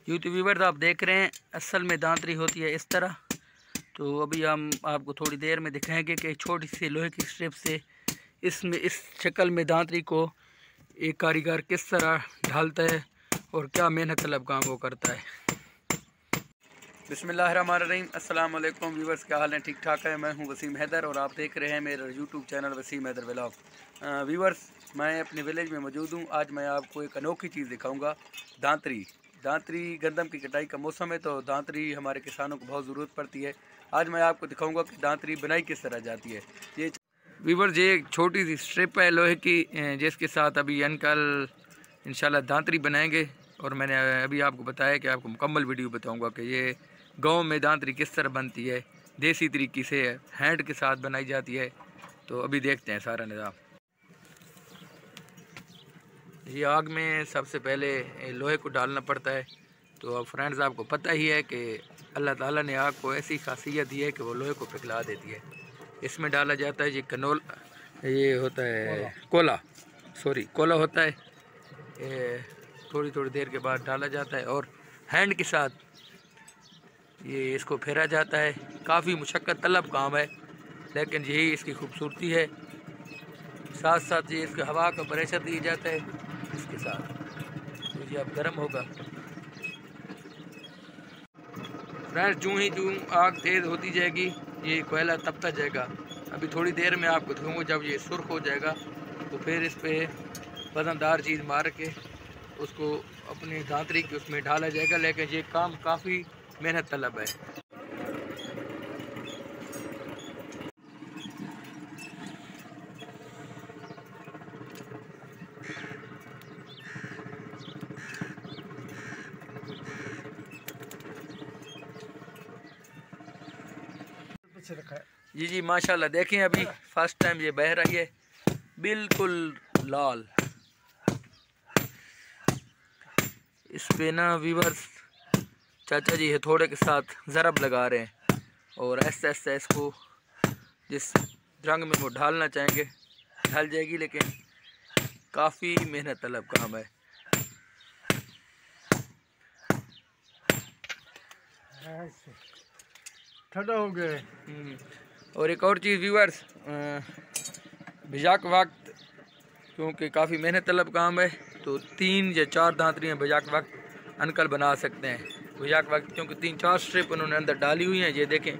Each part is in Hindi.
यूट्यूब व्यूअर्स आप देख रहे हैं, असल में दांतरी होती है इस तरह। तो अभी हम आपको थोड़ी देर में दिखाएंगे कि छोटी सी लोहे की स्ट्रिप से इस शक्ल में दांतरी को एक कारीगर किस तरह ढालता है और क्या मेहनत तलब काम वो करता है। बिस्मिल्लाहिर्रहमानिर्रहीम। अस्सलाम वालेकुम व्यूअर्स, क्या हाल है? ठीक ठाक है। मैं हूं वसीम हैदर और आप देख रहे हैं मेरा YouTube channel Waseem Haider vlog. Viewers, मैं अपने विलेज में मौजूद हूं। आज मैं आपको एक अनोखी चीज़ दिखाऊंगा, दांतरी। गंदम की कटाई का मौसम है तो दांतरी हमारे किसानों को बहुत ज़रूरत पड़ती है। आज मैं आपको दिखाऊंगा कि दांतरी बनाई किस तरह जाती है। ये व्यूअर्स, ये एक छोटी सी स्ट्रिप है लोहे की, जिसके साथ अभी अंकल इंशाल्लाह दांतरी बनाएंगे। और मैंने अभी आपको बताया कि आपको मुकम्मल वीडियो बताऊंगा कि ये गांव में दांतरी किस तरह बनती है, देसी तरीके से हैंड के साथ बनाई जाती है। तो अभी देखते हैं सारा निज़ाम। ये आग में सबसे पहले लोहे को डालना पड़ता है। तो अब फ्रेंड्स, आपको पता ही है कि अल्लाह ताला ने आग को ऐसी खासियत दी है कि वो लोहे को पिघला देती है। इसमें डाला जाता है ये ये होता है कोला होता है। ये थोड़ी थोड़ी देर के बाद डाला जाता है और हैंड के साथ ये इसको फेरा जाता है। काफ़ी मुशक्क़त तलब काम है, लेकिन यही इसकी खूबसूरती है। साथ साथ ये इसके हवा का प्रेशर दिया जाता है इसके साथ, तो ये अब गर्म होगा। फ्रेंड्स, जूँ आग तेज़ होती जाएगी ये कोयला तपता जाएगा। अभी थोड़ी देर में आपको दिखाऊंगा, जब ये सुर्ख हो जाएगा तो फिर इस पर वज़नदार चीज़ मार के उसको अपनी दांतरी की उसमें ढाला जाएगा। लेकिन ये काम काफ़ी मेहनत तलब है। जी माशाल्लाह, देखें अभी फर्स्ट टाइम ये बह रही है, बिल्कुल लाल। इस पे ना व्यूअर्स, चाचा जी है थोड़े के साथ ज़रब लगा रहे हैं और ऐसे ऐसे इसको जिस रंग में वो ढालना चाहेंगे ढल जाएगी, लेकिन काफ़ी मेहनत तलब काम है। ठंडा हो गए। और एक और चीज़ व्यूअर्स, भिजा के वक्त क्योंकि काफ़ी मेहनत तलब काम है तो 3 या 4 दांतरियाँ भिजा के वक्त अंकल बना सकते हैं। भिजा के वक्त क्योंकि 3-4 स्ट्रिप उन्होंने अंदर डाली हुई हैं, ये देखें।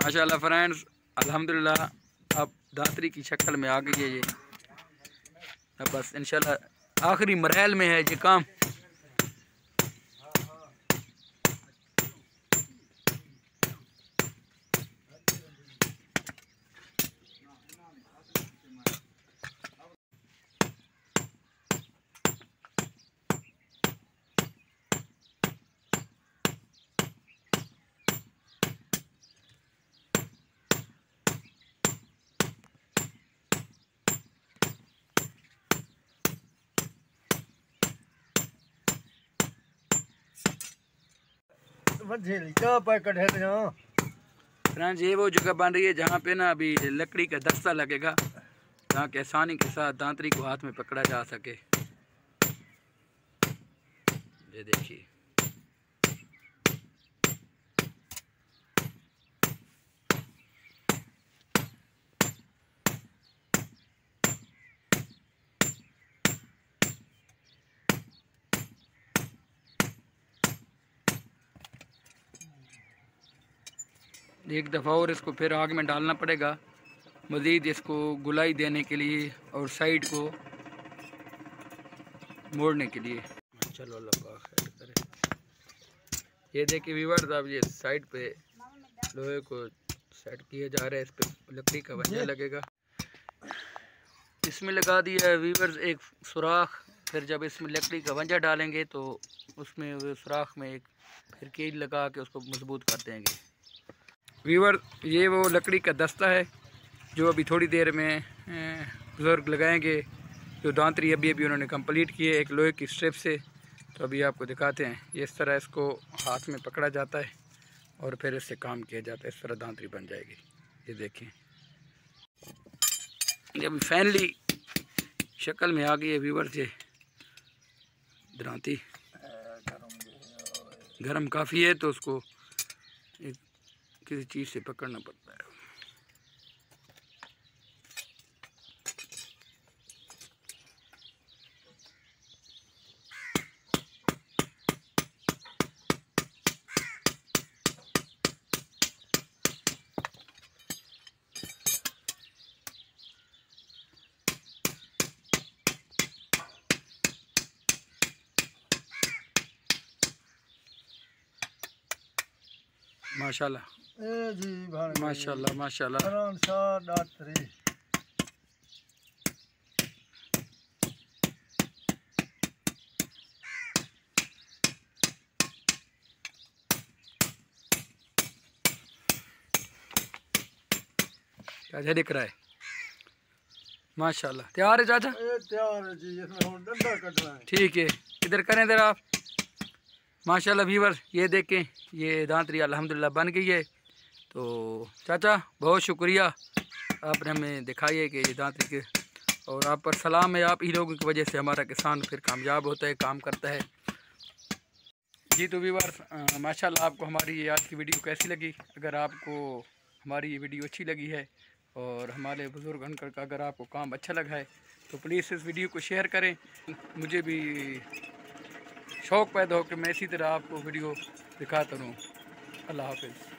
माशाल्लाह फ्रेंड्स, अल्हम्दुलिल्लाह अब दांतरी की शक्ल में आ गई है ये। अब बस इंशाल्लाह आखिरी मरहल में है ये काम। फ्रेंड्स, ये वो जगह बन रही है जहाँ पे ना अभी लकड़ी का दस्ता लगेगा, ताकि आसानी के साथ दांतरी को हाथ में पकड़ा जा सके। ये देखिए, एक दफ़ा और इसको फिर आग में डालना पड़ेगा मज़ीद इसको गुलाई देने के लिए और साइड को मोड़ने के लिए। चलो अल्लाह पाक खैर करे। ये देखिए व्यूअर्स, अब ये साइड पे लोहे को सेट किया जा रहा है, इस पे लकड़ी का वंजा लगेगा। इसमें लगा दिया है व्यूअर्स एक सुराख। फिर जब इसमें लकड़ी का वंजा डालेंगे तो उसमें वो सुराख में एक फिर कील लगा के उसको मजबूत कर देंगे। व्यूअर, ये वो लकड़ी का दस्ता है जो अभी थोड़ी देर में बुज़ुर्ग लगाएंगे, जो दांतरी अभी उन्होंने कंप्लीट की है एक लोहे की स्ट्रिप से। तो अभी आपको दिखाते हैं। ये इस तरह इसको हाथ में पकड़ा जाता है और फिर इससे काम किया जाता है। इस तरह दांतरी बन जाएगी। ये देखें, ये अभी फाइनली शक्ल में आ गई है व्यूअर। ये दांतरी गरम काफ़ी है तो उसको किसी चीज़ से पकड़ना पड़ता है। माशाल्लाह जी माशाल्लाह माशाल्लाह। चाचा दिख रहा है माशाल्लाह। तैयार है चाचा? तैयार है जी, इसमें डंडा कटना है। ठीक है, इधर करें इधर आप। माशाल्लाह व्यूअर, ये देखें ये दांतरी अल्हम्दुलिल्लाह बन गई है। तो चाचा बहुत शुक्रिया, आपने हमें दिखाई है कि ये दांतरी के, और आप पर सलाम है। आप ही लोगों की वजह से हमारा किसान फिर कामयाब होता है, काम करता है जी। तो व्यूअर माशाल्लाह, आपको हमारी ये आज की वीडियो कैसी लगी? अगर आपको हमारी ये वीडियो अच्छी लगी है और हमारे बुज़ुर्ग अनकर का अगर आपको काम अच्छा लगा है तो प्लीज़ इस वीडियो को शेयर करें। मुझे भी शौक़ पैदा हो कि मैं इसी तरह आपको वीडियो दिखाता रहूँ। अल्लाह हाफ़िज़।